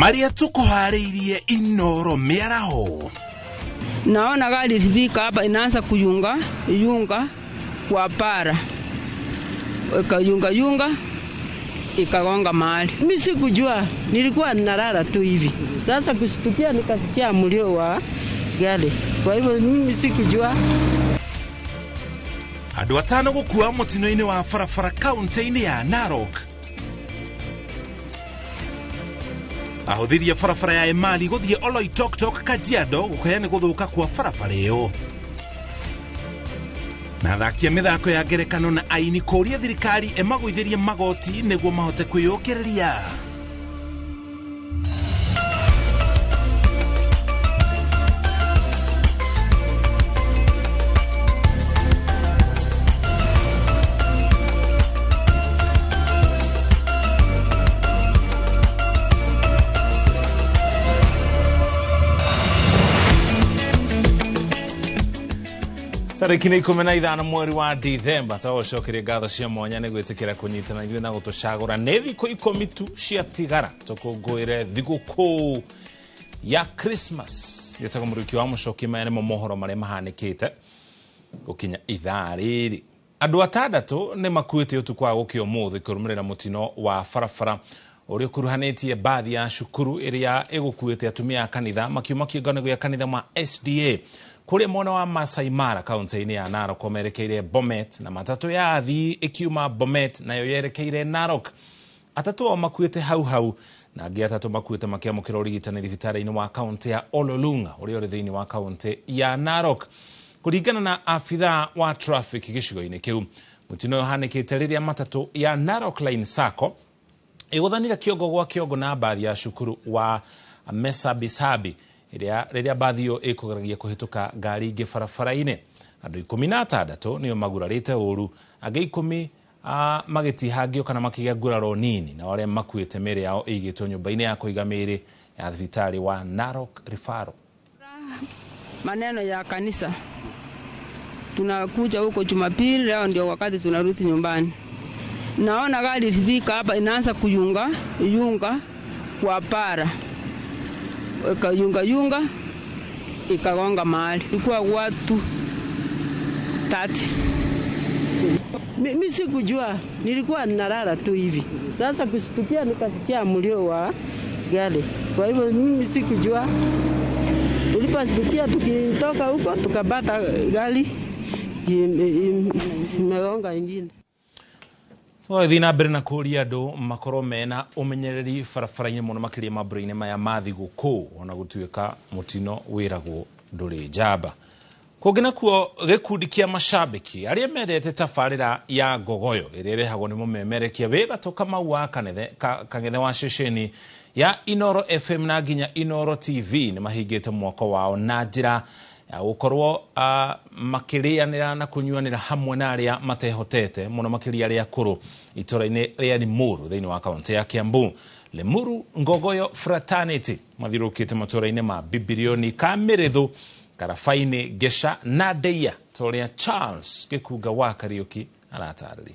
maria tukuhariirie Inoro miaraho. Naona gari zifika hapa inaanza yunga kwa para. Yunga ikagonga mahali. Mimi sikujua, nilikuwa ninalala tu hivi. Sasa kushtukia nikasikia mlio wa gari. Kwa hivyo mimi sikujua. Andu atano gukua mutino-ini wa barabara kaunti-ini ya Narok. Ahuthiria barabara ya Emali guthie Oloitoktok Kajiado gukeani guthuka kwa barabara iyo. Na thakia mithako ya ngerekano na aini kuria thirikari emagwithirie magoti niguo mahote kwiyukiriria. Tariki ni 15 mweri wa Dithemba tawcokeria ngatho cia mwanya ni gwitikira kunyitana ithuĩ na gutucagura nĩ thikũ 10 tu cia tigara tukũngũĩre thigũkũ ya Christmas. Gĩtagwo mũrũki wa mũcoki maya nĩmo mohoro marĩa mahanĩkĩte gũkinya ithaa rĩrĩ. Andũ atandatũ nĩ makuĩte ũtukũ wa gũkĩa ũmũthĩ kũrũmĩrĩra mũtino wa barabara ũrĩa ũkuruhanĩtie bathi ya cukuru ĩrĩa ĩgũkuĩte atumia a kanitha makiuma kĩũngano gĩa kanitha ma SDA kuria mwena wa Masai Mara kaunti-ini ya Narok komerekeire Bomet na matatu ya athii ikiuma Bomet nayo yerekeire Narok. Atatu makuite hau na angĩ atatu makuite makiamũkĩra ũrigitani thibitarĩ-inĩ wa kaunti ya Ololunga ũrĩa ũrĩ thĩinĩ wa kaunti ya Narok. Kũringana na afitha wa traffic gĩcigo-inĩ kĩu, mũtino ũhanĩkĩte rĩrĩa matatu ya Narok Line Sacco ĩgũthanire kĩongo gwa kĩongo na bathi ya cukuru wa Mesabisabi rĩrĩa bathi ĩyo ĩkũgeragia kũhĩtũka ngari ingĩ barabara-inĩ. Andũ 16 nĩo magurarĩte ũru, angĩ 10 magĩtihangio kana makĩgĩa nguraro nini, na arĩa makuĩte mĩĩrĩ yao ĩigĩtwo nyũmba-inĩ ya kũiga mĩĩrĩ ya thibitarĩ wa Narok Referral. Maneno ya kanisa. Tunakuja huko Jumapili, leo ndio wakati tunarudi nyumbani. Naona gari zifika hapa inaanza yunga kwa para. Yunga ikagonga mahali. Ilikuwa watu 30. Mimi sikujua, nilikuwa ninalala tu hivi. Sasa kushtukia nikasikia mlio wa gari. Kwa hivyo mimi sikujua. Niliposikia tukitoka huko tukapata gari imegonga ingine. Thina mbere na kũria andũ makorwo mena ũmenyereri barabara-inĩ mũno makĩria mambũra-inĩ maya ma thigũkũ ona gũtuĩka mũtino wĩragwo ndũrĩ njamba. Kũngĩ nakuo gĩkundi kĩa macambĩki arĩa mendete tabarĩra ya ngogoyo ĩrĩa ĩrehagwo nĩ mũmemerekia wĩ gatũ Kamau wa Kang'ethe wa ceceni ya Inoro FM na nginya Inoro TV nĩ mahingĩte mwako wao na njĩra ya gũkorwo makĩrĩanĩra na kũnyuanĩra hamwe na arĩa matehotete mũno makĩria arĩa akũrũ itũra-inĩ rĩa Limuru thĩinĩ wa kaunti ya Kiambu. Limuru Ngogoyo Fraternity mathirũkĩte matũra-inĩ ma Bibilioni, Kamĩrĩthũ, Karabainĩ, Gesha na Ndeia torĩa Charles Gĩkunga wa Kariũki aratarĩria.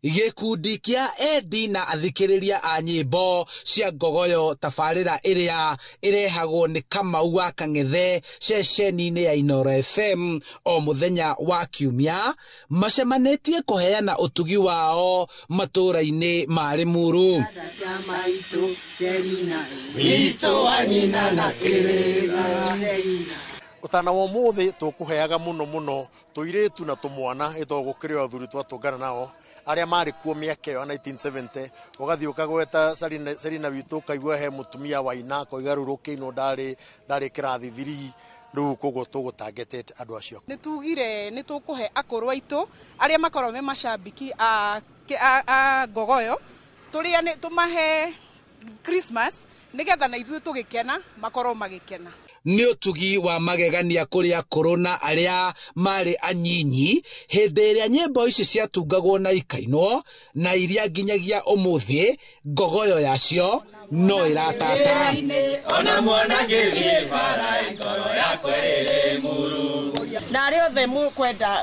Gĩkundi kĩa endi na athikĩrĩria a nyĩmbo cia ngogoyo tabarĩra ĩrĩa ĩrehagwo nĩ Kamau wa Kang'ethe ceceni-inĩ ya Inoro FM o mũthenya wa Kiumia macemanĩtie kũheana ũtugi wao matũra-inĩ ma Limuru. Utana wa mũthĩ tũkũheaga mũno tũirĩtu na tũmwana ĩtogũkĩrĩ athuri twatũngana nao arĩa marĩ kuo mĩaka ya 1970 ũgathiĩ ũkagweta Serina witũ kaigua he mũtumia wa Inako igarũrũkĩinwo ndarĩ kĩrathi 3 rĩu kũguo tũgũtargeted andũ acio. Nĩtugire nĩtũkũhe akũrũ aitũ arĩa makorwo me macambiki a ngogoyo tũrĩa tũmahe Christmas nigetha na ithuĩ tũgĩkena makorwo magĩkena. Nĩ ũtugi wa magegania kũrĩ akũrũ na arĩa marĩ anyinyi hĩndĩ ĩrĩa nyĩmbo ici ciatungagwo na ikainwo na iria nginyagia ũmũthĩ ngogoyo yacio no ĩratata. Ona mwana ngĩthiĩ bara ngoro yakwa ĩrĩ muru. na rä othe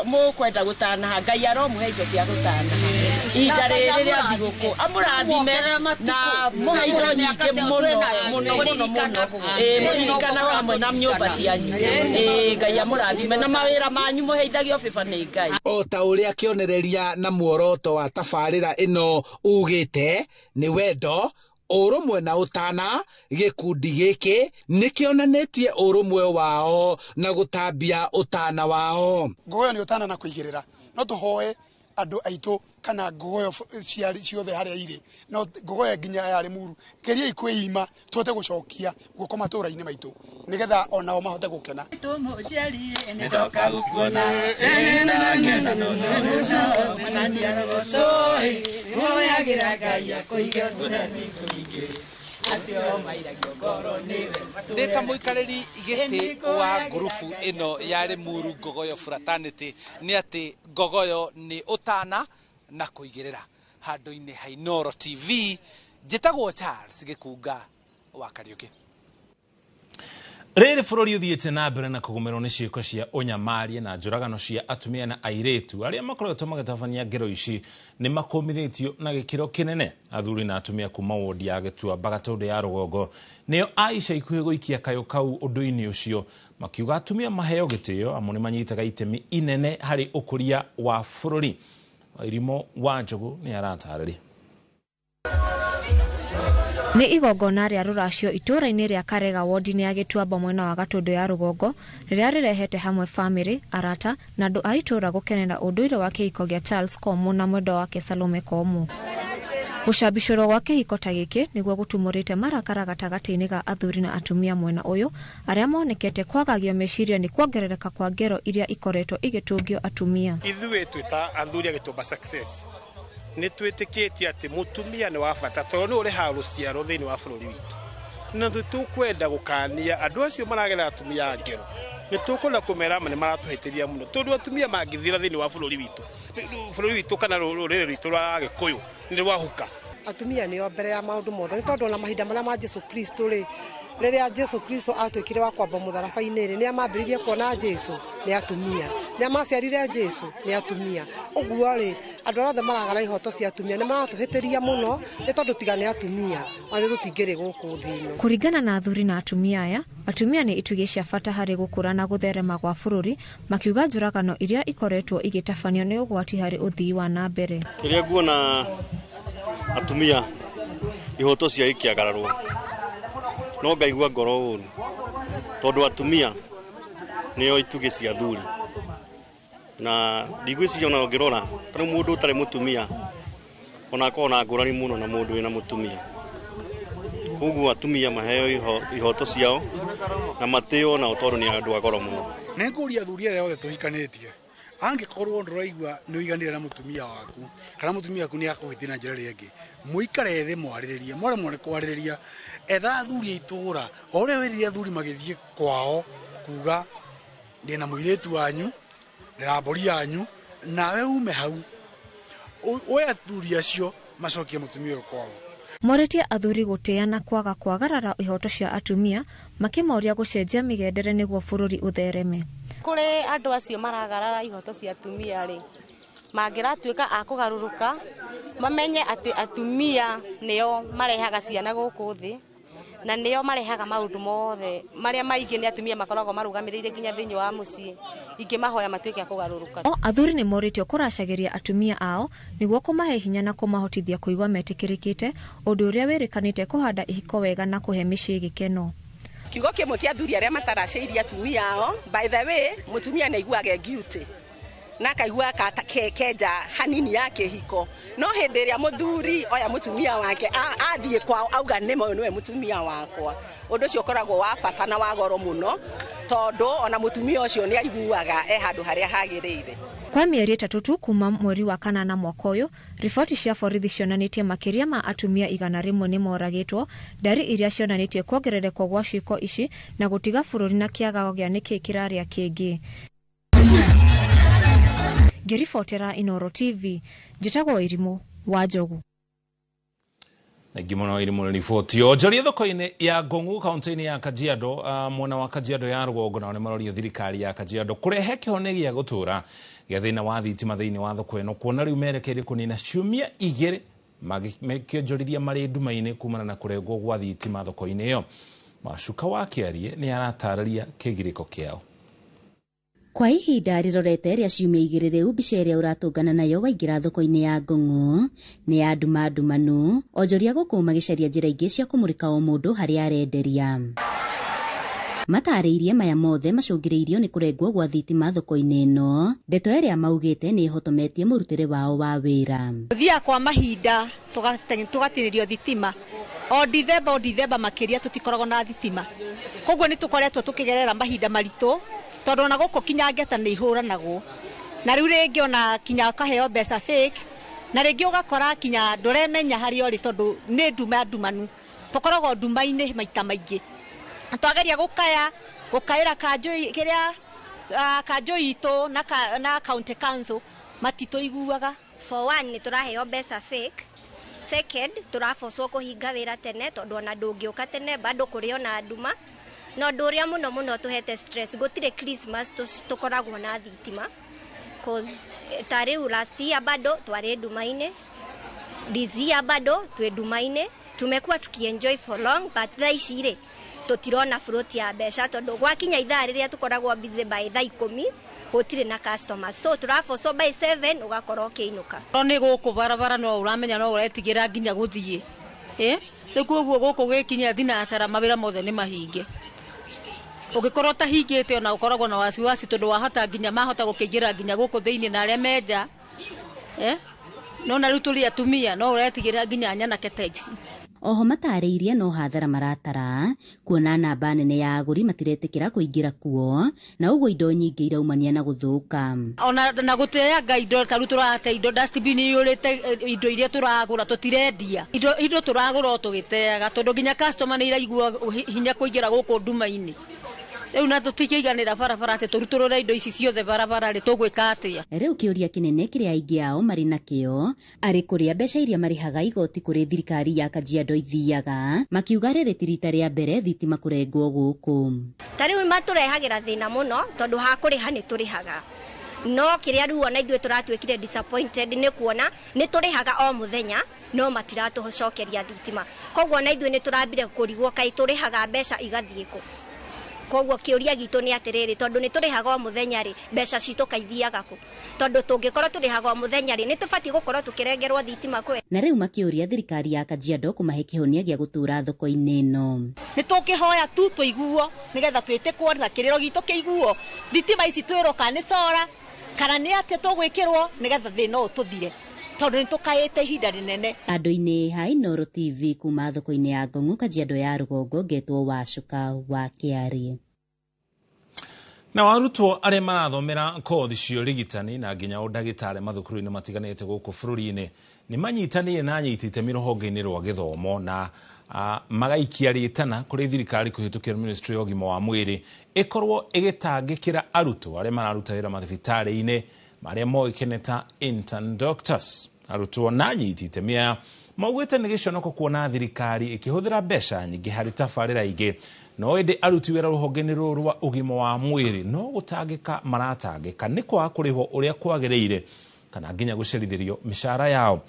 mukwenda gutanaha Ngai aromuhe indo cia gutanaha ihinda rĩrĩ rĩa thigũkũ amũrathime na mũhe indo nyingĩ mũno mũririkanaga hamwe na nyũmba cianyu Ngai amũrathime na mawĩra manyu mũheithagio bĩba nĩ Ngai. O ta ũrĩa kĩonereria na muoroto wa tabarĩra ĩno ugĩte nĩ wendo ũrũmwe na ũtana. Gĩkundi gĩkĩ nĩkĩonanĩtie ũrũmwe wao na gũtambia ũtana wao. Ngogoyo nĩ ũtana na kũigĩrĩra, no tũhoe andũ aitũ kana ngogoyo ciothe harĩa irĩ, no ngogoyo nginya yarĩ muru geria ikwĩima tũhote gũcokia guoko matũra-inĩ maitũ nĩgetha onao mahote gũkena. Nĩndoka gũkuona na ngena Ndĩta mũikarĩri gĩtĩ wa ngurubu ĩno ya Limuru Ngogoyo Fraternity nĩ atĩ ngogoyo nĩ ũtana na kũigĩrĩra. Handũ-inĩ ha Inooro TV njĩtagwo Charles Gĩkunga wa Kariũki. Rĩrĩ bũrũri ũthiĩte na mbere na kũgũmĩrwo nĩ ciĩko cia ũnyamaria na njũragano cia atumia na airĩtu arĩa makoretwo magĩtabania ngero ici nĩ makũmithĩtio na gĩkĩro kĩnene. Athuri na atumia kuma wondi ya Gĩtuamba Gatũndũ ya Rũgongo nĩo Aisha ikuhĩ gũikia kayũ kau ũndũ-inĩ ũcio, makiuga atumia maheo gĩtĩo amu nĩ manyitaga itemi inene harĩ ũkũria wa bũrũri. Wairimo wa Njogu nĩ aratarĩria. Nĩ igongona rĩa rũracio itũra-inĩ rĩa Karega wodi-inĩ ya Gĩtuamba mwena wa Gatũndũ ya Rũgongo rĩrĩa rĩrehete hamwe family, arata na andũ a itũra gũkenera ũndũire wa kĩhiko gĩa Charles Komu na mwendwa wake Salome Komu. Gũcambicũrwo gwa kĩhiko ta gĩkĩ nĩguo gũtumũrĩte marakara gatagatĩ-inĩ ga athuri na atumia mwena ũyũ arĩa monekete kwagagio meciria nĩ kuongerereka kwa ngero iria ikoretwo igĩtũngio atumia. Ithuĩ twĩta athuri a Gĩtuamba Success nĩ twĩtĩkĩtie atĩ mũtumia nĩ wa bata tondũ nĩ ũrehaga rũciaro thĩinĩ wa bũrũri witũ, na tũkwenda gũkania andũ acio maragerera atumia ngero, nĩ tũkwenda kũmera nĩ maratũhĩtĩria mũno tondũ atumia mangĩthira thĩinĩ wa bũrũri witũ kana rũrĩrĩ rwitũ rwa Gĩkũyũ nĩ rwahuka. Atumia nĩo mbere ya maũndũ mothe, nĩ tondũ na mahinda marĩa ma Jesu Kristo rĩrĩa Jesu Kristo atwĩkire wa kwamba mũtharaba-inĩ nĩ amambĩrĩirie kuona Jesu nĩ atumia, nĩ amaciarire Jesu nĩ atumia. Ũguo rĩ andũ othe maragara ihoto cia atumia nĩ maratũhĩtĩria mũno nĩ tondũ tiga nĩ atumia ona tũtingĩrĩ gũkũ thĩ-inĩ. Kũringana na athuri na atumia aya, atumia nĩ itugĩ cia bata harĩ gũkũra na gũtherema gwa bũrũri, makiuga njũragano iria ikoretwo igĩtabanio nĩ ũgwati harĩ ũthii wa na mbere. Rĩrĩa nguona atumia ihoto cia ikĩagararwo no ngaigua ngoro ũru tondũ atumia nĩo itugĩ cia athuri, na ndigwĩciria ona ũngĩrora tarĩ mũndũ ũtarĩ mũtumia ona akorwo na ngũrani mũno na mũndũ wĩna mũtumia. Koguo atumia maheo ihoto ciao na matĩo na tondũ nĩ andũ a goro mũno. Nĩ ngũria athuri arĩa othe tũhikanĩtie angĩkorwo ndũraigua nĩ ũiganĩire na mũtumia waku kana mũtumia waku nĩ akũhĩtia na njĩra ĩngĩ, mũikare thĩ mwarĩrĩrie, mwaremwo nĩ kwarĩrĩria, etha athuri a itũra o ũrĩa wĩrire athuri magĩthiĩ kwao kuga ndĩna mũirĩtu wanyu ndĩna mbũri yanyu, nawe ume hau oya athuri acio macokie mũtumia kwao. Moretie athuri gũtĩa na kwaga kwagarara ihoto cia atumia, makĩmoria gũcenjia mĩgendere nĩguo bũrũri ũthereme. Kũrĩ andũ acio maragarara ihoto cia atumia rĩ, mangĩratuĩka a kũgarũrũka mamenye atĩ atumia nĩo marehaga ciana gũkũ thĩ na nĩo marehaga maũndũ mothe marĩa maingĩ nĩ atumia makoragwo marũgamĩrĩire nginya thĩinĩ wa mũciĩ. Ingĩmahoya matuĩke a kũgarũrũka. Athuri nĩ moritio kũracagĩria atumia ao nĩguo kũmahe hinya na kũmahotithia kũigua metĩkĩrĩkĩte, ũndũ ũrĩa wĩrĩkanĩte kũhanda ihiko wega na kũhe mĩciĩ gĩkeno. Kiugo kĩmwe kĩa athuri arĩa mataracĩirie atumia ao, by the way, mũtumia nĩ aiguaga guilty na akaigua kenja hanini ya kĩhiko, no hĩndĩ ĩrĩa mũthuri oya mũtumia wake athiĩ kwao auga nĩwe mũtumia wakwa, ũndũ ũcio ũkoragwo wa bata na wa goro mũno tondũ ona mũtumia ũcio nĩ aiguaga handũ harĩa hagĩrĩire. Kwa mĩeri 3 tu kuma mweri wa kanana mwaka ũyũ, riboti cia borithi cionanĩtie makĩria ma atumia 100 nĩ moragĩtwo, ndari iria cionanĩtie kuongerereka gwa ciĩko ici na gũtiga bũrũri na kĩagago gĩa nĩkĩ kĩrarĩa kĩngĩ. Ngĩribotera Inooro TV, njĩtagwo Irimũ wa Njogu. na gimono iri mu riboti yo jori thoko-ini ya Ngong'u kaunti-ini ya Kajiado mwena wa Kajiado ya rugongo na marorio thirikari ya Kajiado kurehe kihonegia gutura gya thina wa thitima thiini wa thoko ino kuona riu merekeire kunina ciumia igiri makionjoriria mari nduma-ini kumana na kurengwo gwa thitima thoko-ini iyo. Macuka wa Kiarie ni aratararia kigiriko kiao. Kwa ihinda rirorete ria ciumia igiri riu mbica iria uratungana nayo waingira thoko-ini ya Ngong'u ni ya ndumanu onjoria guku magicaria njira ingi cia kumurika o mundu haria arenderia. Matariirie maya mothe macungiriirio ni kurengwo gwa thitima thoko-ini ino, ndeto iria maugite ni ihotometie murutire wao wa wira. Thia kwa mahinda tugatinirio thitima o Dithemba makiria tutikoragwo na thitima, koguo ni tukoretwo tukigerera mahinda maritu tondu na guko kinya ngeta ni ihuranagwo na riu ringi ona kinya kaheo mbeca fake na ringi ugakora kinya nduremenya hari ori tondu ni ndumanu tukoragwo nduma-ini maita maingi twageria gukaira kanjui kiria kanjui itu na county council matito iguaga. For one ni turaheo mbeca fake, second turafocwo kuhinga wira tene tondu ona ndungiuka tene bado kurio na nduma no nduria muno tuhete stress gutire Christmas tukoragwo na thitima cause tariu last year bado twari nduma-ini, this year bado twe nduma-ini, tumekuwa tukienjoy for long but thaicire tutirona fruit ya mbeca tondu gwakinya ithaa riria tukoragwo busy by thaa 10 gutire na customers, so turafocwo by 7 ugakorwo kiinuka ni guku barabara no uramenya no uretigira nginya guthie riu koguo guku gikinya thinacara mawira mothe ni mahinge ugikorwo ta hingite ona ukoragwo na wasiwasi tondu wahota nginya mahota gukigira nginya guku thiini na aria menja no na riu turi atumia no uretigira nginya nyanake taxi. Oho matariirie no hathara maratara kuona namba nene ya aguri matiretikira kuingira kuo na uguo indo nyingi iraumania na guthuka ona na guteanga indo taru turate indo dustbin yurite indo iria turagura tutirendia indo turagura tugiteaga tondu nginya customer ni iraigua hinya kuingira guku nduma-ini riu na tutikiiganira barabara ati turuturure indo ici ciothe barabara ri tugwika atia. Riu kiuria kinene kiria aingi ao mari nakio ari kuria mbeca iria marihaga igoti kuri thirikari ya Kajiado ithiaga makiuga riri tirita ria mbere thitima kurengwo guku. Tariu maturehagira thina muno tondu hakuriha ni turihaga no kiria riu ona ithuĩ turatwikire disappointed ni kuona ni turihaga o muthenya no matiratucokeria thitima, koguo ona ithuĩ ni turambire kurigwo kai turihaga mbeca igathie ku. Koguo kiuria gitu ni atiriri tondu ni turihaga o muthenya ri mbeca citu kaithiaga ku tondu tungikorwo turihaga o muthenya ri ni tubati gukorwo tukirengerwo thitima kwe. Na riu makiuria thirikari ya Kajiado kumahe kihonia gia gutura thoko-ini ino. Ni tukihoya tu tuiguo nigetha twitikwo na kiriro gitu kiiguo thitima ici twiroka ni sora kana ni ate tugwikirwo nigetha thina ututhire tondu ni tukaite ihinda rinene. Andu-ini hai Noro TV kuma thoko-ini ya Ngong'u Kajiado ya rugongo ngetwo Wacuka wa Kiarie. Na warutwo aria marathomera kothi cia urigitani na nginya udagitari mathukuru-ini matiganite guku bururi-ini ni manyitanire na anyitite mirohonge-ini rwa githomo na magaikia ritana kuri thirikari kuhitukira ministry of gima wa mwiri ikorwo igitangikira arutwo aria mararuta wira mathibitari-ini maria moikeneta intern doctors. Arutwo na anyitite mia maugite ni giconoko kuona thirikari ikihuthira mbeca nyingi hari tabarira ingi no indi aruti wira ruhonge-ini ruru rwa ugima wa mwiri no gutangika maratangika ni kwa kurihwo uria kwagiriire kana nginya gucerithĩrio mishara yao.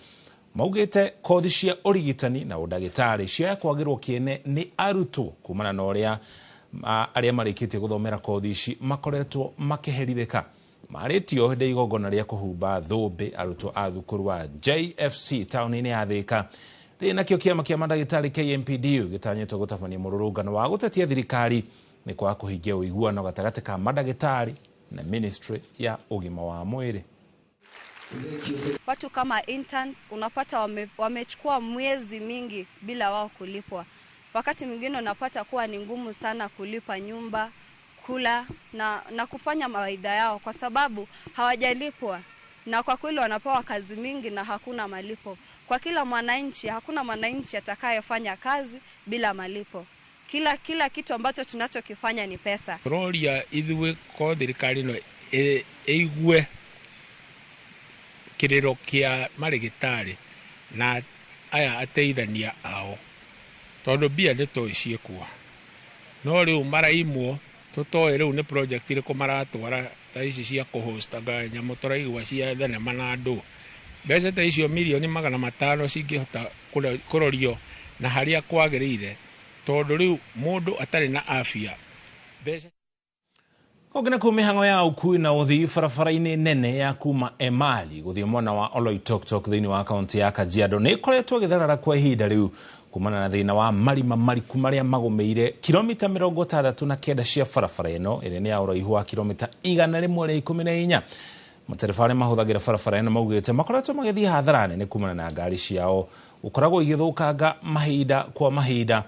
Maugite kothi cia urigitani na udagitari cia kwagirwo kiene ni arutwo kumana na uria aria marikitie guthomera kothi ici makoretwo makiherithika. Maritio hinde igongona ria kuhumba thumbi arutwo a thukuru wa JFC tauni-ini ya Thika rina kio kiama kia mandagitari KMPDU gitanyitwo gutabania mururungano wa gutetia thirikari ni kwa kuhingia uiguano gatagati ka mandagitari na ministry ya ugima wa mwiri. Watu kama interns unapata wamechukua mwezi mingi bila wao kulipwa. Wakati mwingine unapata kuwa ni ngumu sana kulipa nyumba, kula na kufanya mawaidha yao kwa sababu hawajalipwa. Na kwa kweli wanapewa kazi mingi na hakuna malipo. Kwa kila mwananchi, hakuna mwananchi atakayefanya kazi bila malipo. Kila kitu ambacho tunachokifanya ni pesa. Roria ithuĩ ko thirikari no eigue kiriro kia marigitari na aya ateithania ao tondu bia nĩ tũĩ ciĩkuo no rĩu maraimwo tũtoĩ rĩu nĩ project irĩkũ maratwara ta ici cia kũhostanga nyamũ tũraigua cia thenema na andũ mbeca ta icio milioni 500 cingĩhota kũrorio na harĩa kwagĩrĩire tondu rĩu mũndũ atarĩ na afya mbeca Ogena kumihango ya ukui na uthii barabara-inĩ nene ya kuma Emali guthii mwena wa Oloitoktok thĩinĩ wa kaunti ya Kajiado nĩ ĩkoretwo ĩgĩtharara kwa ihinda rĩu kumana na thĩna wa marima mariku marĩa magũmĩire kilomita 69 cia barabara ĩno ĩrĩa nĩ ya ũraihu wa kilomita 114. Matereba arĩa mahũthagĩra barabara ĩno maugĩte makoretwo magĩthiĩ hathara nene kumana na ngari ciao ũkoragwo igĩthũkanga mahinda kwa mahinda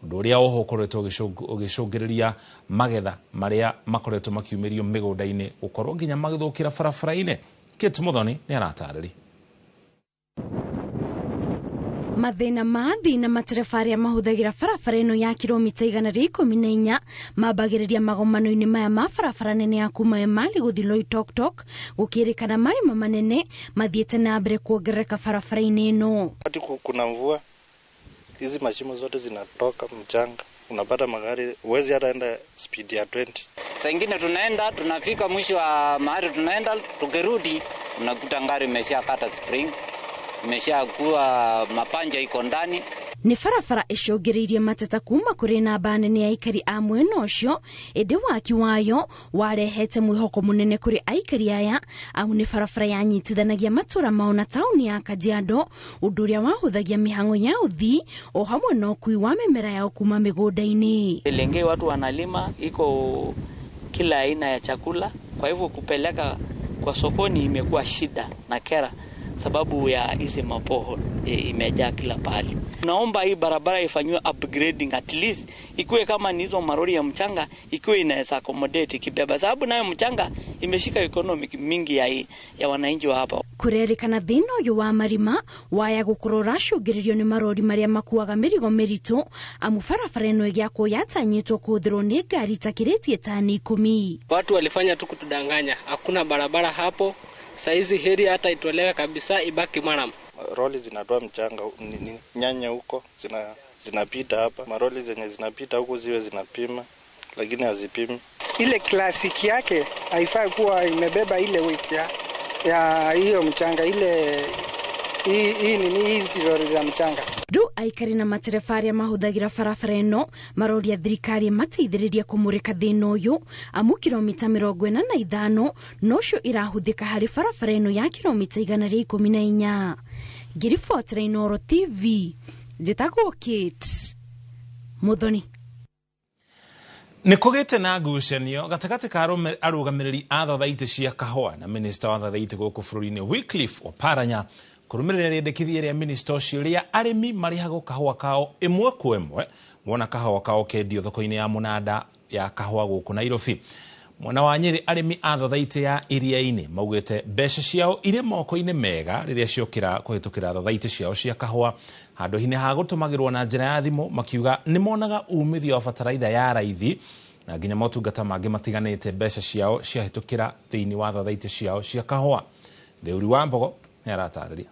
ũndũ ũrĩa oho ũkoretwo ũgĩcũngĩrĩria magetha marĩa makoretwo makiumĩrio mĩgũnda-inĩ gũkorwo nginya magĩthũkĩra barabara-inĩ. Kate Muthoni nĩ aratarĩria. Mathĩna ma thina matereba arĩa mahũthagĩra barabara ĩno ya kilomita 114 mambagĩrĩria magomano-inĩ maya ma barabara nene ya kuma Emali gũthiĩ Loitoktok gũkĩrĩkana marima manene mathiĩte na mbere kuongerereka barabara-inĩ ĩno. Wakati kuna mvua hizi mashimo zote zinatoka mchanga, unapata magari huwezi hata enda speed ya 20. Saa ingine tunaenda tunafika mwisho wa mahali tunaenda tukirudi unakuta ngari imeshakata spring, imeshakuwa mapanja iko ndani. Nĩ barabara ĩcũngĩrĩirie mateta kuma kũrĩ namba nene ya aikari a mwena ũcio ĩndĩ waki wayo warehete mwĩhoko mũnene kũrĩ aikari aya amu nĩ barabara yanyitithanagia matũra mao na tauni ya Kajiado ũndũ ũrĩa wahũthagia mĩhang'o ya ũthii o hamwe na ũkui wa mĩmera yao kuma mĩgũnda-inĩ. Lengei watu wanalima iko kila aina ya chakula, kwa hivyo kupeleka kwa sokoni imekuwa shida na kera sababu ya hizi mapoho imejaa kila pahali. Naomba hii barabara ifanywe upgrading, at least ikuwe kama ni hizo marori ya mchanga ikuwe inaweza accommodate kibeba sababu nayo mchanga imeshika economic mingi ya wananchi wa hapa. Kurerikana thĩna ũyũ wa marima waya gũkorwo racũngĩrĩrio nĩ marori marĩa makuaga mĩrigo mĩritũ amu barabara ĩno ĩgĩakwo yatanyĩtwo kũhũthĩrwo nĩ ngari itakĩrĩtie tani 10. Watu walifanya tu kutudanganya, hakuna barabara hapo. Saizi heri hata itolewe kabisa ibaki maram. Roli zinatoa mchanga nyanya huko zinapita hapa. Maroli zenye zinapita huko ziwe zinapima lakini hazipimi. Ile klasiki yake haifai kuwa imebeba ile weight ya hiyo mchanga ile hizi roli za mchanga. Rĩu aikari na matereba arĩa mahũthagĩra barabara ĩno maroria thirikari mateithĩrĩria kũmũrĩka thĩna ũyũ amu kilomita 45 nocio irahũthĩka harĩ barabara ĩno ya kilomita 114. Ngiribotera Inooro TV njĩtagwo Kate Muthoni. Nĩ kũgĩte na ngucanio gatagatĩ ka arũgamĩrĩri a thathaitĩ cia kahũa na minista wa thathaitĩ gũkũ bũrũri-inĩ Wycliffe Oparanya kũrũmĩrĩra rĩendekithia rĩa minista ũcio rĩa arĩmi marĩhagwo kahũa kao ĩmwe kwa ĩmwe wona kahũa kao kendio thoko-inĩ ya mũnanda ya kahũa gũkũ Nairobi. Mwena wa Nyĩrĩ arĩmi a thathaitĩ ya iria-inĩ maugĩte mbeca ciao irĩ moko-inĩ mega rĩrĩa ciokĩra kũhĩtũkĩra thathaitĩ ciao cia kahũa handũ-inĩ ha gũtũmagĩrwo na njĩra ya thimũ makiuga nĩ monaga umithio wa bataraitha ya raithi na nginya motungata mangĩ matiganĩte mbeca ciao ciahĩtũkĩra thĩinĩ wa thathaitĩ ciao cia kahũa. Theuri wa Mbogo nĩ aratarĩria.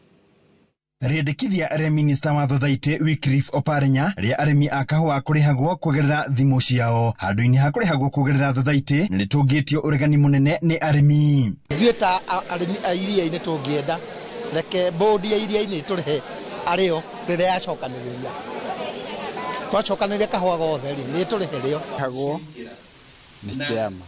Rĩendekithia rĩa minista wa thathaitĩ Wycliffe Oparanya rĩa arĩmi a kahũa kũrĩhagwo kũgerera thimũ ciao handũ-inĩ ha kũrĩhagwo kũgerera thathaitĩ nĩ rĩtũngĩtio ũregani mũnene nĩ arĩmi. Ithuĩ ta arĩmi a iria-inĩ tũngĩenda reke bodi ya iria-inĩ tũrĩhe arĩo rĩrĩa yacokanĩrĩria. Twacokanĩrĩria kahũa gothe nĩ tũrĩhe rĩo. Hagwo nĩ kĩama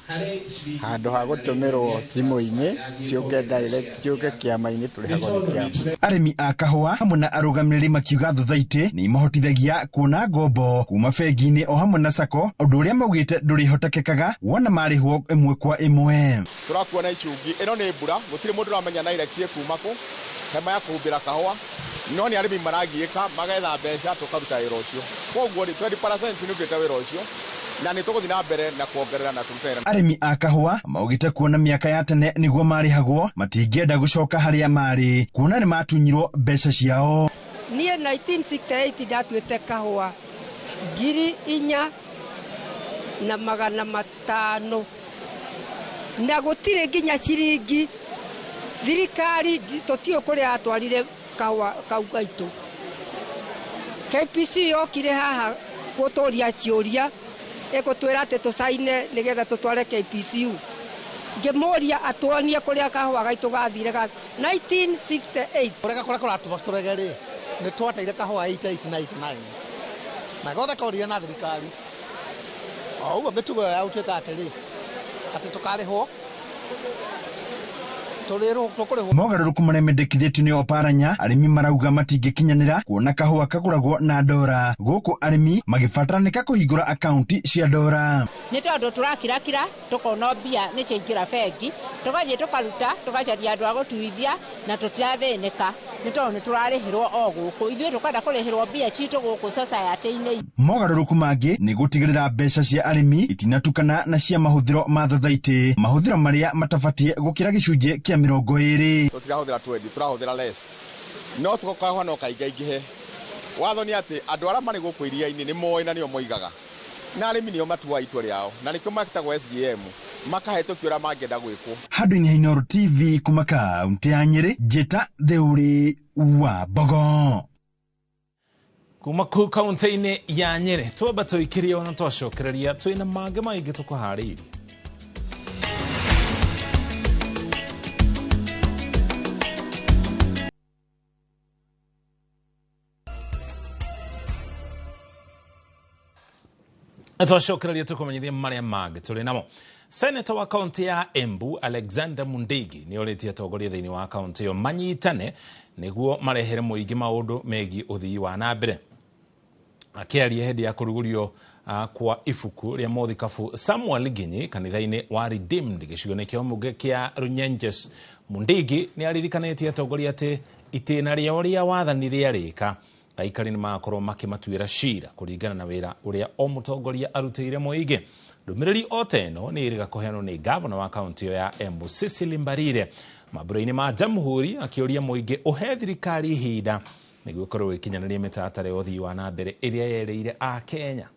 handũ ha gũtũmĩrwo thimũ-inĩ ciũke direct ciũke kĩama-inĩ tũrĩhagwo nĩ kĩama. Arĩmi a kahũa hamwe na arũgamĩrĩri makiuga thathaitĩ nĩ imahotithagia kuona ngombo kuma bengi-inĩ o hamwe na sako ũndũ ũrĩa maugĩte ndũrĩhotekekaga wona marĩhwo ĩmwe kwa ĩmwe. Tũrakuona icungi ĩno nĩ mbura gũtirĩ mũndũ ũramenya direct kuma kũ hema ya kũhumbĩra kahũa no nĩ arĩmi maragiĩka magetha mbeca tũkaruta wĩra ũcio koguo 20% nĩ ũkĩte wĩra ũcio na nĩ tũgũthiĩ na mbere na kuongerera na tũrutĩra. Arĩmi a kahũa maugĩte kuona mĩaka ya tene nĩguo marĩhagwo matingĩenda gũcoka harĩa marĩ kuona nĩ matunyirwo mbeca ciao. Niĩ 1968 ndatuĩte kahũa 4,500 na gũtirĩ nginya ciringi thirikari tũtiũ kũrĩa atwarire kahũa kau gaitũ KPC yokire haha guturia ciuria egutwira ati tusaine nigetha tutware KPCU ngimuria atuonie kuria kahua gaitu gathire 1968 urega kora turege ri ni twateire kahua 88 na gothe koria na thirikari uguo mitugo ya utuika atiri ati tukarihwo mogaruruku maria mendekithĩtio nĩ Oparanya arĩmi marauga matingĩkinyanĩra kuona kahũa kagũragwo na ndora gũkũ arĩmi magĩbataranĩka kũhingũra akaunti cia ndora nĩ tondũ tũrakirakira tũkona mbia nĩ ciaingĩra bengi tũgathiĩ tũkaruta tũgacaria andũ a gũtuithia na tũtirathĩnĩka nĩ tondũ nĩ tũrarĩhĩrwo o gũkũ ithuĩ tũkenda kũrĩhĩrwo mbia citũ gũkũ society-inĩ. Mogaruruku mangĩ nĩ gũtigĩrĩra mbeca cia arĩmi itinatukana na cia mahũthĩro ma thothaitĩ mahũthĩro marĩa matabatie gũkĩra gĩcunjĩ kĩa 20. Tutirahũthĩra 20 turahũthĩra less no tũkahwa no kaingaingĩhe watho nĩ atĩ andũ arĩa marĩ gũkũ iria-inĩ nĩ moĩ na nĩo moigaga na arĩmi nĩo matuaga itua rĩao na nĩkĩo magĩtagwo SGM makahĩtũkio ũrĩa mangĩenda gwĩkwo. Handũ-inĩ Inooro TV kuma kaunti ya Nyĩrĩ Njĩta Thĩũrĩ wa Mbogo. Kuma kũu kaunti-inĩ ya Nyĩrĩ twamba tũikĩrie ona twacokereria twĩna mangĩ maingĩ tũkũharĩirie. Twacokereria tũkũmenyithia marĩa mangĩ tũrĩ namo. Senator wa kaunti ya Embu Alexander Mundigi nĩ orĩtie atongoria thĩinĩ wa kaunti ĩyo manyitane nĩguo marehere mũingĩ maũndũ megiĩ ũthii wa na mbere. Akĩaria hĩndĩ ya kũrugũrio kwa ibuku rĩa mũthikabu Samuel Ginyi kanitha-inĩ wa Redeemed gĩcigo-inĩ kĩa mũmbunge kĩa Runyenjes, Mundigi nĩ aririkanĩtie atongoria atĩ itĩna rĩao rĩa wathani rĩarĩka aikari nĩ magakorwo makĩmatuĩra cira kũringana na wĩra ũrĩa o mũtongoria arutĩire mũingĩ. Ndũmĩrĩri o ta ĩno nĩ ĩrĩga kũheanwo nĩ gavana wa kaunti ĩyo ya Embu Cecily Mbarire mambura-inĩ ma Jamhuri akĩũria mũingĩ ũhe thirikari ihinda nĩguo ĩkorwo ĩkinyanĩria mĩtaratara ya ũthii wa na mbere ĩrĩa yerĩire a Kenya.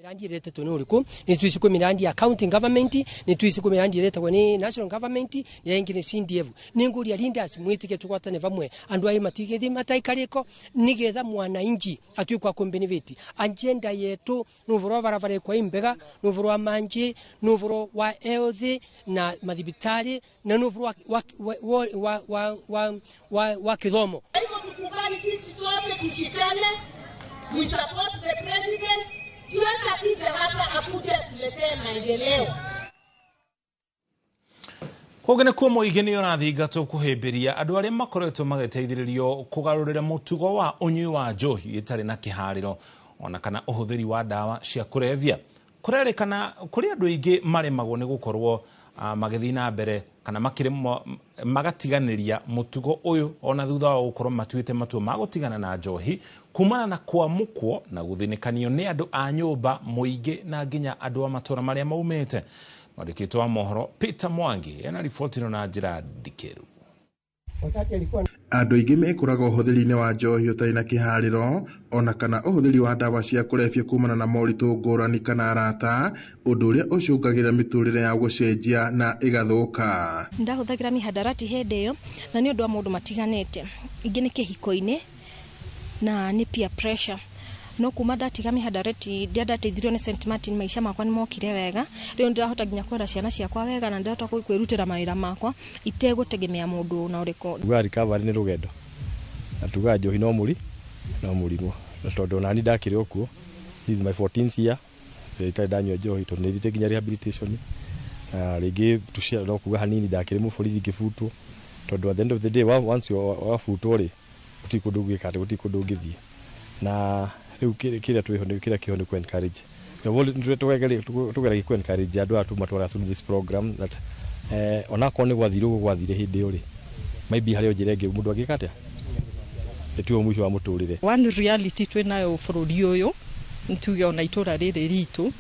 Mirandi iretetwo nĩ ũrĩkũ nĩ tuici kwa mirandi ya county government nĩ tuici kwa mirandi iretagwo nĩ national government ya ingĩ nĩ CDF nĩ nguria leaders mwĩtĩke tũgwatane vamwe andũ aĩ matigĩthĩ mataikarĩko nĩgetha mwananchi atuĩke wa kubenefit agenda yetu nĩ ũhoro wa barabara kwa imbega nĩ ũhoro wa manji nĩ ũhoro wa health na mathibitari na nĩ ũhoro wa kithomo. Hivyo tukubali sisi sote tushikane, we support the president. Tuweka kije hapa akuje tuletee maendeleo. Kũgene kuo mũingĩ nĩ ũrathingatwo kũhĩmbĩria andũ arĩa makoretwo magĩteithĩrĩrio kũgarũrĩra mũtugo wa ũnyui wa njohi ĩtarĩ na kĩharĩro ona kana ũhũthĩri wa ndawa cia kũrebia. Kũrerĩkana kũrĩ andũ aingĩ maremagwo nĩ gũkorwo magĩthiĩ na mbere kana magatiganĩria mũtugo ũyũ ona thutha wa gũkorwo matuĩte matua ma gũtigana na njohi kumana na kwamũkwo na gũthĩnĩkanio nĩ andũ a nyũmba mũingĩ na nginya andũ a matũra marĩa maumĩte. Mwandĩkĩtwo wa mohoro Peter Mwangi ena riboti ĩno na njĩra ndikĩru. Andũ aingĩ mekũraga ũhũthĩri-inĩ wa njohi ũtarĩ na kĩharĩro ona kana ũhũthĩri wa ndawa cia kũrebia kumana na moritũ ngũrani kana arata ũndũ ũrĩa ũcũngagĩrĩra mĩtũrĩre ya gũcenjia na ĩgathũka. Ndahũthagĩra mihadarati hĩndĩ ĩyo na nĩ ũndũ wa maũndũ matiganĩte. Ingĩ nĩ kĩhiko-inĩ na nĩ peer pressure. No kuma ndatiga mihadarati ndiandateithirio nĩ St Martin maisha makwa nĩ mokire wega. Rĩu ndirahota nginya kwenda ciana ciakwa wega na ndahota kwĩrutĩra mawĩra makwa itegũtegemea mũndũ na ũrĩkũ. Gwa recovery nĩ rũgendo. Atuga njohi no mũrimũ. Na tondũ nani ndakĩrĩ okuo. This is my 14th year. Itarĩ ndanyua njohi tondũ nĩ thite nginya rehabilitation. Rĩngĩ no kuga hanini ndakĩrĩ mũborithi ngĩbutwo. Tondũ at the end of the day once wabutwo rĩ gũtikũndũ ũngĩka gũtikũndũ ũngĩthiĩ. Na rĩu kĩrĩa twĩho kĩrĩa kĩho nĩ encourage. Tũgeragĩ encourage andũ atu matwara through this program that onakorwo nĩ gwathire hĩndĩ ĩyo rĩ maybe harĩ njĩra ĩngĩ mũndũ angĩka atĩa ĩtuo mũico wa mũtũrĩre. One reality twĩnayo bũrũri ũyũ nĩtuge ona itũra rĩrĩ ritũ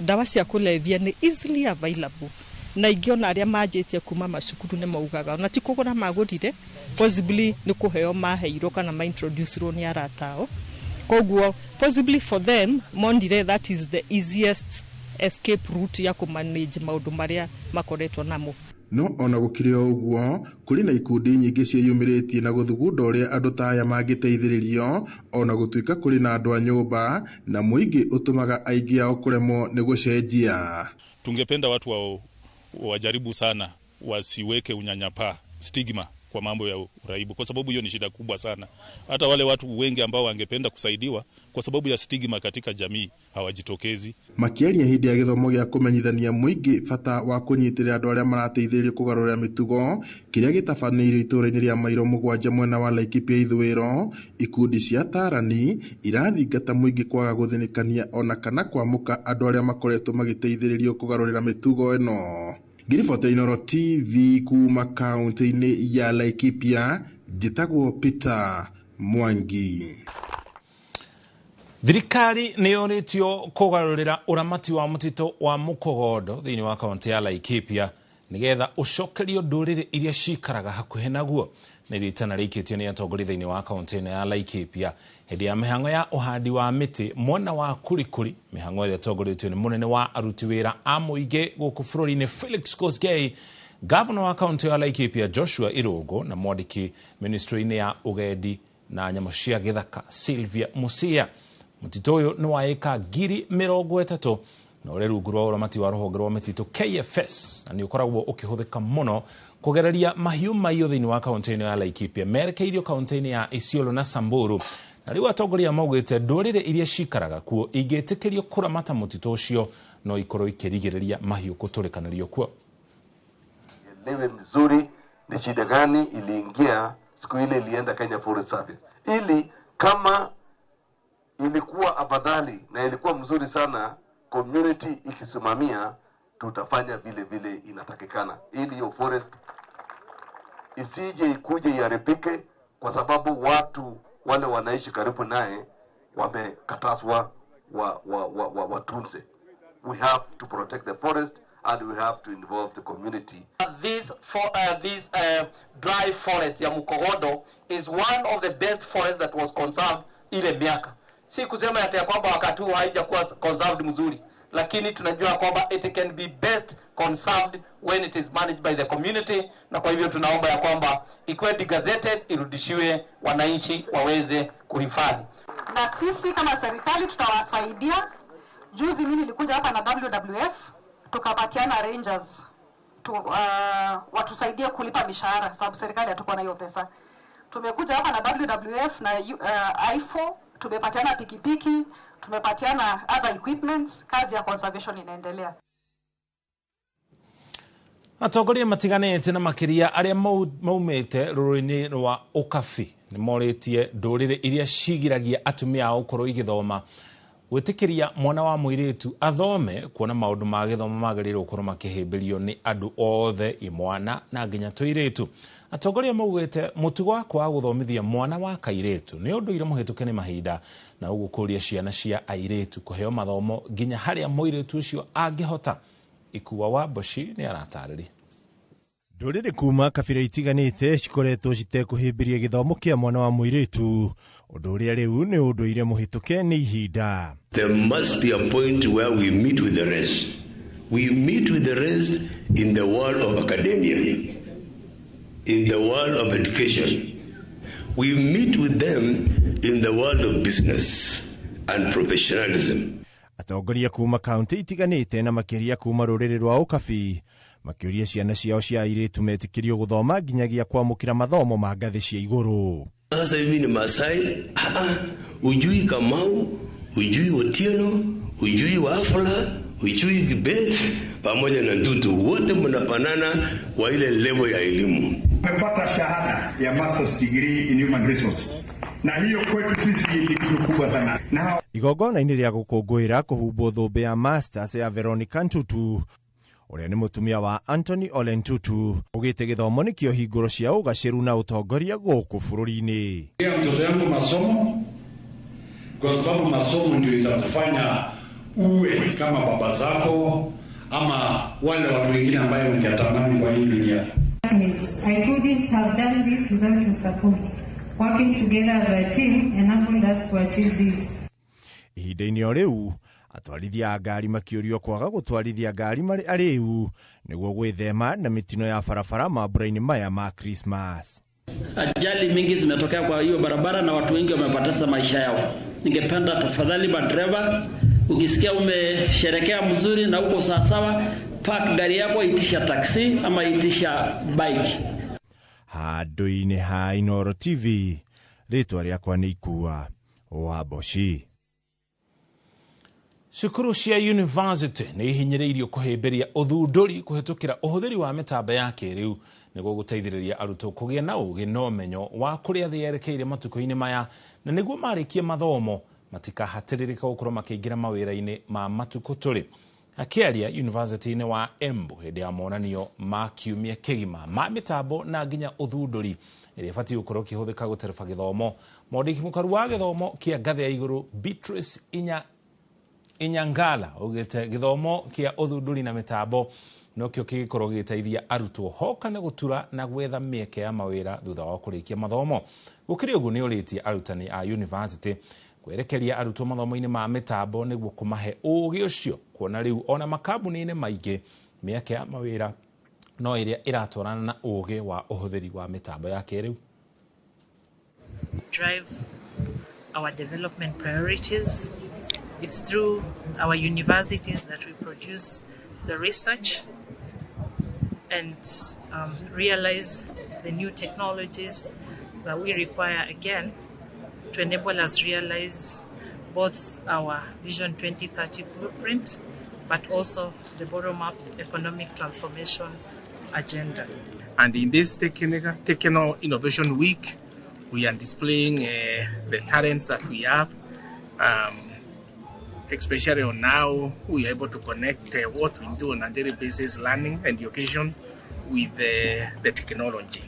ndawa cia kũlevya nĩ easily available na ingĩona arĩa manjĩtie kuma macukuru nĩ maugaga ona ti kũgũra magũrire possibly nĩ kũheo maheirwo kana maintroducerwo nĩ aratao. Koguo possibly for them mondire that is the easiest escape route ya kumanage maũndũ marĩa makoretwo namo. no ona gukiri uguo kuri na ikundi nyingi cieyumiritie na guthugunda uria andu taya mangiteithiririo ona gutuika kuri na andu a nyumba na muingi utumaga aingi ao kuremwo ni gucenjia. Tungependa watu wajaribu sana wasiweke unyanyapaa, stigma kwa mambo ya uraibu, kwa sababu hiyo ni shida kubwa sana. Hata wale watu wengi ambao wangependa kusaidiwa kwa sababu ya stigma katika jamii hawajitokezi. Makiaria hindi ya githomo gya kumenyithania muingi bata wa kunyitirira andu aria marateithĩrĩria kugarũrĩra mitugo kiria gitabanĩirio itũra-inĩ rĩa Mairo Mũgwanja mwena wa Laikipia ithũĩro, ikundi cia Tarani irathingata muingi kwaga gũthinĩkania ona kana kwamuka andu aria makoretwo magĩteithĩrĩrio kugarũrĩra mitugo ĩno. Ngiriboti Inooro TV kuma kaunti-inĩ ya Laikipia, njĩtagwo Peter Mwangi. Thirikari nĩ yonetio kugarũrĩra uramati wa mutito wa Mukogodo thĩinĩ wa kaunti ya Laikipia nigetha ucokerio ndũrĩrĩ iria cikaraga hakuhĩ naguo. Nĩ ritana rĩikĩtio nĩ atongoria thĩinĩ wa kaunti ya Laikipia hĩndĩ ya mĩhang'o ya ũhandi wa mĩtĩ mwena wa Kurikuri, mĩhang'o ĩrĩa ĩtongoretio nĩ mũnene wa aruti wĩra a mũingĩ gũkũ bũrũri-inĩ Felix Kosgei, gavana wa kaunti ya Laikipia Joshua Irungu na mwandiki ministry-inĩ ya ũgendi na nyamũ cia gĩthaka Sylvia Musia. Mutito ũyũ nĩ wa ĩka 30,000 na ũrĩa rungu rwa ũramati wa rũhonge rwa mĩtitũ KFS na nĩ ũkoragwo ũkĩhũthĩka mũno kugereria mahiũ mahiũ thĩinĩ wa kaunti-inĩ ya Laikipia merekeirio kaunti-inĩ ya Isiolo na Samburu. Na rĩu atongoria maugĩte ndũrĩrĩ iria cikaraga kuo ingĩtĩkĩrio kũramata mũtitũ ũcio no ikorwo ikĩrigĩrĩria mahiũ kũtũrĩkanĩrio kuo. Elewe mzuri ni shida gani iliingia siku ile ilienda Kenya Forest Service, ili kama ilikuwa afadhali na ilikuwa mzuri sana community ikisimamia, tutafanya vile inatakikana, ili hiyo forest isije ikuje iharibike kwa sababu watu wale wanaishi karibu naye wamekatazwa watunze. We have to protect the forest and we have to involve the community. This dry forest ya Mukogodo is one of the best forests that was conserved ile miaka. Si kusema ya kwamba wakati huu haijakuwa conserved mzuri, lakini tunajua kwamba it can be best conserved when it is managed by the community, na kwa hivyo tunaomba ya kwamba ikuwe degazetted, irudishiwe wananchi waweze kuhifadhi. Na sisi kama serikali tutawasaidia. Juzi mimi nilikuja hapa na WWF tukapatiana rangers watusaidie kulipa mishahara sababu serikali hatuko na hiyo pesa. Tumekuja hapa na WWF na IFO, tumepatiana pikipiki, tumepatiana other equipments, kazi ya conservation inaendelea. Atongoria matiganĩte na makiria arĩa maumĩte rũrĩrĩ-inĩ rwa ũkabi nĩ morĩtie ndũrĩrĩ iria cigiragia atumia ao gũkorwo igĩthoma gwĩtĩkĩria mwana wa mũirĩtu athome, kuona maũndũ ma gĩthomo magĩrĩirwo gũkorwo makĩhĩmbĩrio nĩ andũ othe, imwana na nginya tũirĩtu. Atongoria maugĩte mũtugo wa kwaga gũthomithia mwana wa kairĩtu nĩ ũndũire mũhĩtũke nĩ mahinda, na ũguo kũria ciana cia airĩtu kũheo mathomo nginya harĩa mũirĩtu ũcio angĩhota. Ikuwa wa Boshi nĩ aratarĩria. Ndũrĩrĩ kuma kabira itiganĩte cikoretwo citekũhĩmbĩria gĩthomo kĩa mwana wa mũirĩtu, ũndũ ũrĩa rĩu nĩ ũndũire mũhĩtũke nĩ ihinda. There must be a point where we meet with the rest. We meet with the rest in the world of academia, in the world of education. We meet with them in the world of business and professionalism. Atongoria kuma kaunti itiganĩte na makĩria kuma rũrĩrĩ rwa ũkabi makĩũria ciana ciao cia airĩtu metĩkĩrio gũthoma nginyagia kwamũkĩra mathomo ma ngathĩ cia igũrũ. Sasa hivi ni Masai, ujui Kamau, ujui Otieno, ujui Wafula, ujui Kibet pamoja na Ndutu, wote mnafanana kwa ile level ya elimu. Nimepata shahada ya master's degree in human resources. Na hiyo kwetu sisi ni kitu kubwa sana. Na igongona-inĩ rĩa gũkũngũĩra kũhumbwo thũmbĩ ya masters ya Veronica Ntutu, ũrĩa nĩ mũtumia wa Anthony Ole Ntutu, ugĩte gĩthomo nĩkĩo hingũro cia ũgacĩru na ũtongoria gũkũ bũrũri-inĩ. Mtoto yangu masomo, kwa sababu masomo ndio itakufanya uwe kama baba zako ama wale watu wengine ambao ungetamani kwa hii dunia. I couldn't have done this without your support. Working together as a team enabled us to achieve this. Ihinda-inĩ o rĩu atwarithia ngari makĩũrio kwaga gũtwarithia ngari marĩ arĩu nĩguo gwĩthema na mĩtino ya barabara mambura-inĩ maya ma Christmas. Ajali mingi zimetokea kwa hiyo barabara na watu wengi wamepoteza maisha yao. Ningependa tafadhali madereva, ukisikia umesherekea mzuri na uko sawasawa, park gari yako, itisha taxi ama itisha bike. Handũ-inĩ ha Inooro TV, rĩtwa rĩakwa nĩ Ikua wa Boshi. Cukuru cia university nĩ ihinyĩrĩirio kũhĩmbĩria ũthundũri kũhetũkĩra ũhũthĩri wa mĩtambo ya kĩrĩu nĩguo gũteithĩrĩria arutwo kũgĩa na ũgĩ na ũmenyo wa kũrĩa thĩ yerekeire matukũ-inĩ maya na nĩguo marĩkie mathomo matikahatĩrĩrĩka gũkorwo makĩingĩra mawĩra-inĩ ma matukũ tũrĩ. Akĩaria university-inĩ wa Embu hĩndĩ ya monanio ma kiumia kĩgima ma mĩtambo na nginya ũthundũri ĩrĩa ĩbatiĩ gũkorwo ĩkĩhũthĩka gũtereba gĩthomo, mwandĩki mũkaru wa gĩthomo kĩa ngathĩ ya igũrũ Beatrice Inyangala augĩte gĩthomo kĩa ũthundũri na mĩtambo nokĩo kĩgĩkorwo gĩgĩteithia arutwo hoka na gũtura na gwetha mĩeke ya mawĩra thutha wa kũrĩkia mathomo. Gũkĩrĩ ũguo nĩũrĩtie arutani a university kwerekeria arutwo mathomo-inĩ ma mĩtambo nĩguo kũmahe ũgĩ ũcio, kuona rĩu ona makambuni-inĩ maingĩ mĩeke ya mawĩra no ĩrĩa ĩratwarana na ũgĩ wa ũhũthĩri wa mĩtambo ya kĩrĩu. Drive our development priorities. It's through our universities that we produce the research and realize the new technologies that we require again to enable us realize both our Vision 2030 blueprint, but also the bottom-up economic transformation agenda. And in this Techno Innovation Week, we are displaying the talents that we have. Especially on now, we are able to connect what we do on a daily basis, learning and education, with the technology.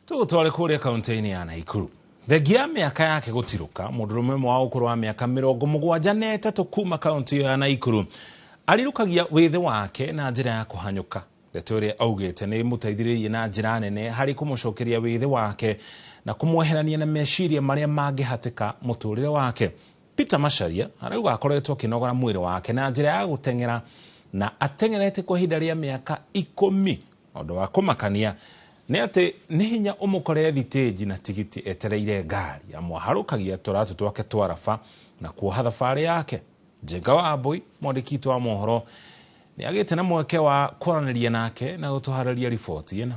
Tũtware kũrĩa kaunti-inĩ ya Naikuru. Thengia mĩaka yake gũtirũka, mũndũrũme ũmwe wa ũkũrũ wa mĩaka 73 kuma kaunti ya Naikuru arirukagia wĩthĩ wake na njĩra ya kũhanyũka. Ndeto ĩrĩa augĩte nĩ mũteithĩrĩrie na njĩra nene harĩ kũmũcokeria wĩthĩ wake na kũmweherania na meciria marĩa mangĩhatĩka mũtũrĩre wake. Peter Macharia arauga akoretwo akĩnogora mwĩrĩ wake na njĩra ya gũteng'era na ateng'erete kwa ihinda rĩa mĩaka 10. Ũndũ wa kũmakania nĩ atĩ nĩ hinya ũmũkore thitĩnji na tigiti etereire ngari amwaharũkagia tũratũ twake twarafa na kuoha thabarĩ yake. Njenga wa Ambui, mwandĩki wa mohoro, nĩ agĩte na mweke wa kwaranĩria nake na gũtũharĩria riboti ĩno.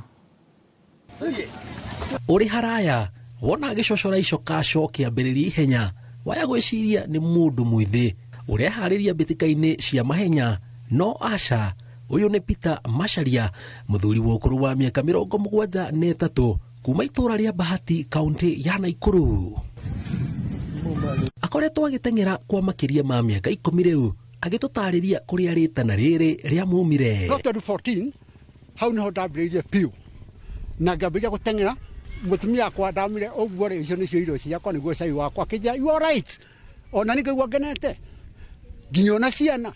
Ũrĩ haraya wona gĩcocora icoka kĩambĩrĩria ihenya waya gwĩciria nĩ mũndũ mwĩthĩ ũreharĩria mbĩtĩka-inĩ cia mahenya, no aca. Ũyũ nĩ Peter Macharia, mũthuri wa ũkũrũ wa mĩaka 73 kuma itũra rĩa Bahati, kaunti ya Naikuru. Akoretwo agĩteng'era kwa makĩria ma mĩaka 10 rĩu, agĩtũtarĩria kũrĩa rĩtana rĩrĩ rĩa mumire. 2014 hau niho ndambĩrĩirie piũ na ngambĩrĩria gũteng'era. Mũtumia akwa ndamire ũguo rĩ, icio nĩcio irio ciakwa, nĩguo cai wakwa. Kĩnja, you are right. Ona nĩngĩigua ngenete nginya ona ciana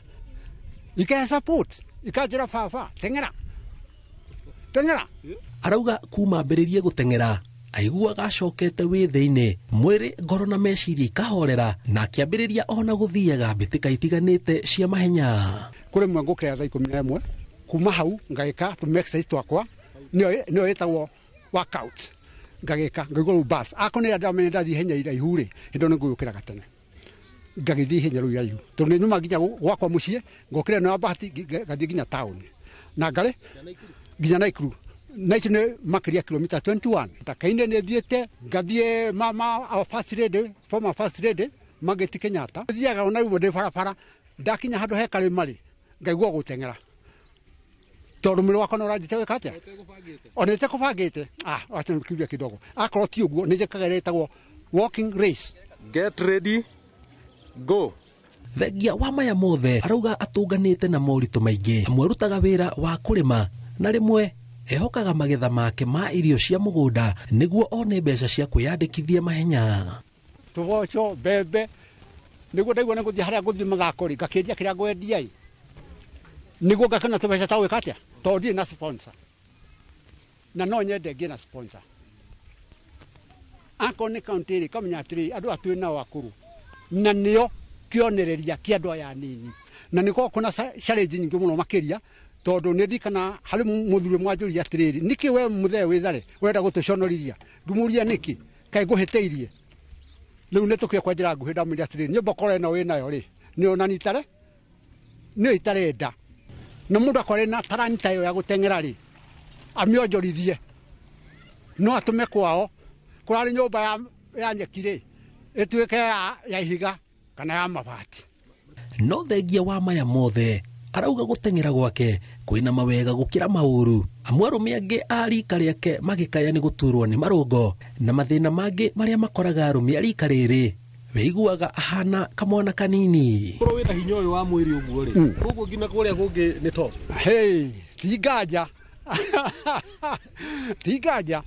ikahe support, ikanjĩra baba teng'era teng'era. Arauga kuma ambĩrĩrie gũteng'era aiguaga acokete wĩthĩ-inĩ, mwĩrĩ, ngoro na meciria ikahorera na akĩambĩrĩria ona gũthiaga mbĩtĩka itiganĩte cia mahenya. Kũrĩ mwe ngũkĩra thaa 11 kuma hau ngagĩka tũ exercise twakwa, nĩyo ĩtagwo workout. Ngagĩka ngaigua bus akonera ndamenya ndathi henya iraihu rĩ, hĩndĩ nĩ ngũyũkĩra gatene ngagĩthiĩ henya rũu iraihu, tondũ nĩ nyuma nginya gwakwa mũciĩ, ngokĩra na Bahati gathiĩ nginya town na ngare nginya Naikuru. Na icio nĩ makĩria kilomita 21. Ndakaine nĩ thiĩte ngathiĩ mama first lady, former first lady Mageti Kenyatta, thiaga ona rĩu ndĩ barabara, ndakinya handũ he karĩma-rĩ ngaigua gũteng'era, tondũ mwĩrĩ wakwa ũranjĩte wĩka atĩa, ona ĩtekũbangĩte. Wacha nikimbia kidogo, akorwo ti ũguo nĩ njĩkaga ĩrĩa ĩtagwo walking race. Get ready, go. Thengia wa maya mothe arauga atũnganĩte na moritũ maingĩ, amwe arutaga wĩra wa kũrĩma na rĩmwe ehokaga magetha make ma irio cia mũgũnda nĩguo one mbeca cia kwĩyandĩkithia mahenya. Tũboco, mbembe, nĩguo ndaigua nĩ gũthiĩ harĩa ngũthiĩ mathako-rĩ ngakĩendia kĩrĩa ngwendia-ĩ, nĩguo ngakena tũbeca ta gwĩka atĩa, tondũ ndirĩ na sponsor na no nyende ngĩe na sponsor. Akorwo nĩ kaunti-rĩ kamenya atĩrĩrĩ, andũ atuĩ nao akũrũ na nĩo kionereria kia ndo ya nini na niko kuna challenge nyingi muno makiria tondu ni ndikana hari muthuri mwanjuri atiriri niki we muthee withare wenda gutuconorithia ndumuria niki kai nguhiteirie riu ne tukia kwa njira nguhi ndamuria atiriri nyumba kore na we nayo ri ni onani tare ni itarenda na mundu akore na taranta yo ya gutengera ri amionjorithie no atume kwao kurari nyumba ya nyekire etuike ya ihiga kana ya mabati no thengia wa maya mothe arauga gutengera gwake kwina mawega gukira mauru amwe arume angi arika riake magikaya ni guturwo ni marungo na mathina mangi maria makoraga arume arika riri weiguaga ahana kamwana kanini koro wina hinya uyu wa mwiri uguo ri koguo ngina kuria gungi ni top hey tigaja tigaja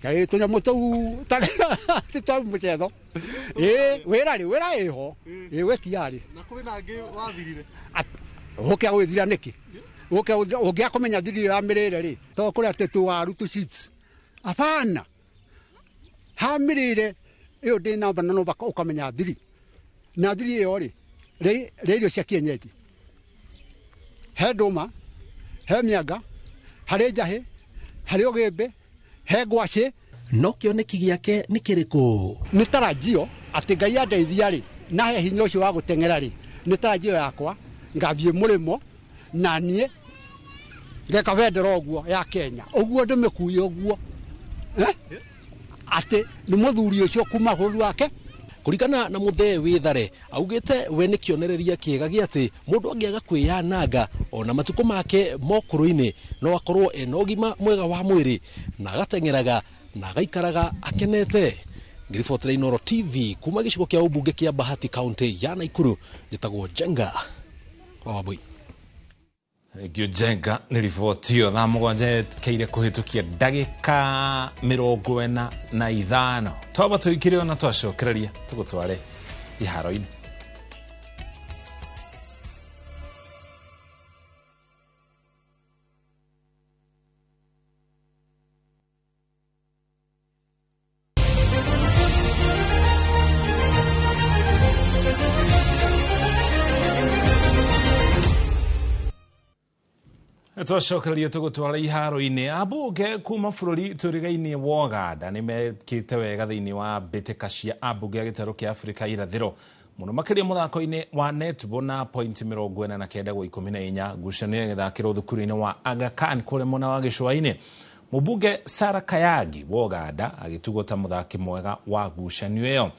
kai tunya mutu tare titwa muchetho wera eho wetiari na kwina ngi wathirire ukia gwithira niki ukia kumenya thiri ya mirire ri to kuria tetu waru tu chips apana ha mirire iyo ndi namba no baka ukamenya thiri na thiri iyo ri irio cia kienyeji he nduma he mianga hari njahi hari ogembe he ngwaci no kioneki giake ni kiriku ni tarajio ati Ngai andeithia ri na he hinya ucio wa gutengera ri ni tarajio yakwa ngathie murimo na nie ngeka vendera oguo ya Kenya oguo ndimekuye oguo ati ni muthuri ucio kuma huru wake kurikana na muthee withare augite we ni kionereria kiega giati mundu angiaga kwiyananga ona matuko make mokuruini no akorwo ena ugima mwega wa mwiri na agatengeraga na agaikaraga akenete. Ngiribotera Inooro TV kuma gicigo kia ubunge kia Bahati County ya Naikuru njitagwo Jenga Wabui. Jenga ni ribotio thaa mugwanja keire kuhitukia ndagika 45 twaba tuikire ona twacokereria tugutware iharo-ini. Twacokereria tugutwara iharo-ini. Abunge kuma bururi turigaini wa Uganda ni mekite wega thiini wa mbitika cia abunge a gitaro kia Afrika irathiro muno makiria muthako-ini wa netball na point 49 gwa 14 ngucanio igithakirwo thukuru-ini wa Aga Khan kuria mwena wa gicua-ini. Mubunge Sarah Kayagi wa Uganda agitugota muthaki mwega wa ngucanio iyo.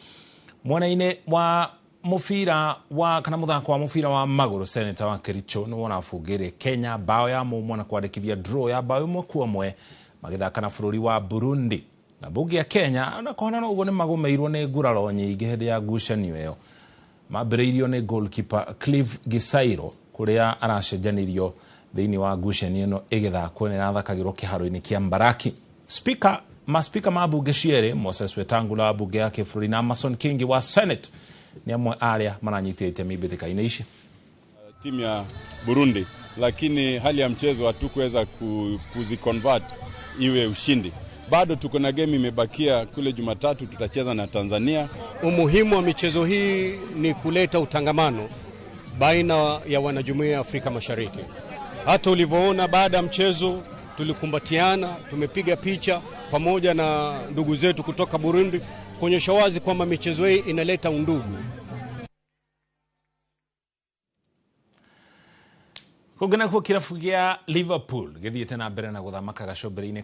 Mwena-ini wa mufira wa kana muthako wa mufira wa maguru Senator wa Kericho ni wona bungire Kenya bao ya mumwe na kwandikithia draw ya bao imwe kwa mwe magithaka na bururi wa Burundi. Na bunge ya Kenya na kona no ugo ni magumeirwo ni nguraro nyingi hindi ya ngucanio iyo. Mambiriirio ni goalkeeper Clive Gisairo kuria aracenjanirio thiini wa ngucanio ino igithakwo ni rathakagirwo kiharo-ini kia Mbaraki. Speaker ma bunge ciere Moses Wetangula wa bunge ya Kiburi na Amason Kingi wa Senate ni amwe aria maranyitite mibitika-ini ici. Timu ya Burundi, lakini hali ya mchezo hatukuweza kuziconvert iwe ushindi. Bado tuko na game imebakia kule Jumatatu tutacheza na Tanzania. Umuhimu wa michezo hii ni kuleta utangamano baina ya wanajumuiya ya Afrika Mashariki. Hata ulivyoona baada ya mchezo tulikumbatiana, tumepiga picha pamoja na ndugu zetu kutoka Burundi kuonyesha wazi kwamba michezo hii inaleta undugu. Kugana kwa kirafu gia Liverpool githiete na mbere na guthamaka gacombere-ini